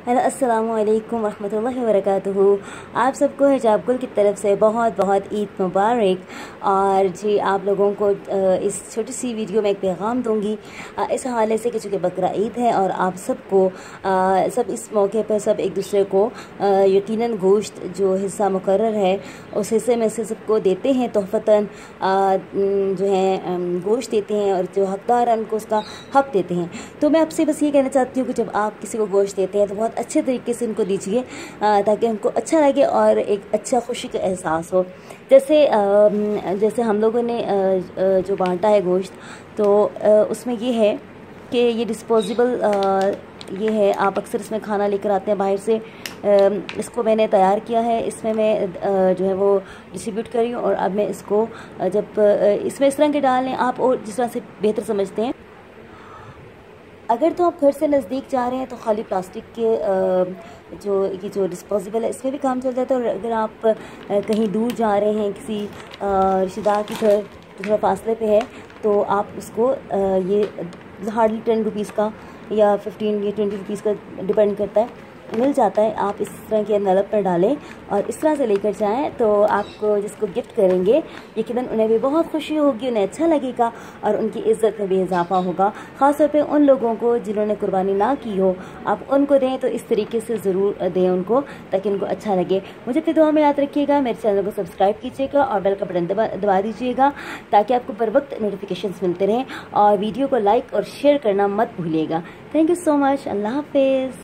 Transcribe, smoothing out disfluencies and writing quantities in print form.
Hello अस्सलामु अलैकुम वरहमतुल्लाहि वबरकातुहू। आप सबको हिजाब गुल की तरफ से बहुत बहुत ईद मुबारक। और जी आप लोगों को इस छोटी सी वीडियो में एक पैगाम दूंगी इस हवाले से कि चूँकि बकरा ईद है और आप सबको सब इस मौके पर सब एक दूसरे को यकीनन गोश्त जो हिस्सा मुकर्रर है उस हिस्से में से सबको देते हैं, तोहफ़तन जो है गोश्त देते हैं और जो हकदार हैं उनको उसका हक़ देते हैं। तो मैं आपसे बस ये कहना चाहती हूँ कि जब आप किसी को गोश्त देते हैं तो बहुत अच्छे तरीके से उनको दीजिए ताकि उनको अच्छा लगे और एक अच्छा खुशी का एहसास हो। जैसे हम लोगों ने जो बांटा है गोश्त, तो उसमें ये है कि ये डिस्पोजेबल ये है। आप अक्सर इसमें खाना लेकर आते हैं बाहर से, इसको मैंने तैयार किया है, इसमें मैं जो है वो डिस्ट्रीब्यूट कर रही हूँ। और अब मैं इसको जब इसमें इस तरह के डाल लें आप, और जिस तरह से बेहतर समझते हैं। अगर तो आप घर से नज़दीक जा रहे हैं तो खाली प्लास्टिक के जो डिस्पोजेबल है इसमें भी काम चल जाता है। और अगर आप कहीं दूर जा रहे हैं किसी रिश्तेदार के घर जो थोड़ा फासले पे है, तो आप उसको ये हार्डली 10 रुपीज़ का या 15 या 20 रुपीज़ का डिपेंड करता है, मिल जाता है। आप इस तरह के नलक पर डालें और इस तरह से लेकर जाएं, तो आपको जिसको गिफ्ट करेंगे यकीनन उन्हें भी बहुत खुशी होगी, उन्हें अच्छा लगेगा और उनकी इज़्ज़त में भी इजाफा होगा। ख़ास तौर पे उन लोगों को जिन्होंने कुर्बानी ना की हो, आप उनको दें तो इस तरीके से ज़रूर दें उनको, ताकि उनको अच्छा लगे। मुझे अपनी दुआ में याद रखिएगा, मेरे चैनल को सब्सक्राइब कीजिएगा और बेल का बटन दबा दीजिएगा ताकि आपको बर वक्त नोटिफिकेशन मिलते रहें। और वीडियो को लाइक और शेयर करना मत भूलिएगा। Thank you so much. अल्लाह हाफिज़।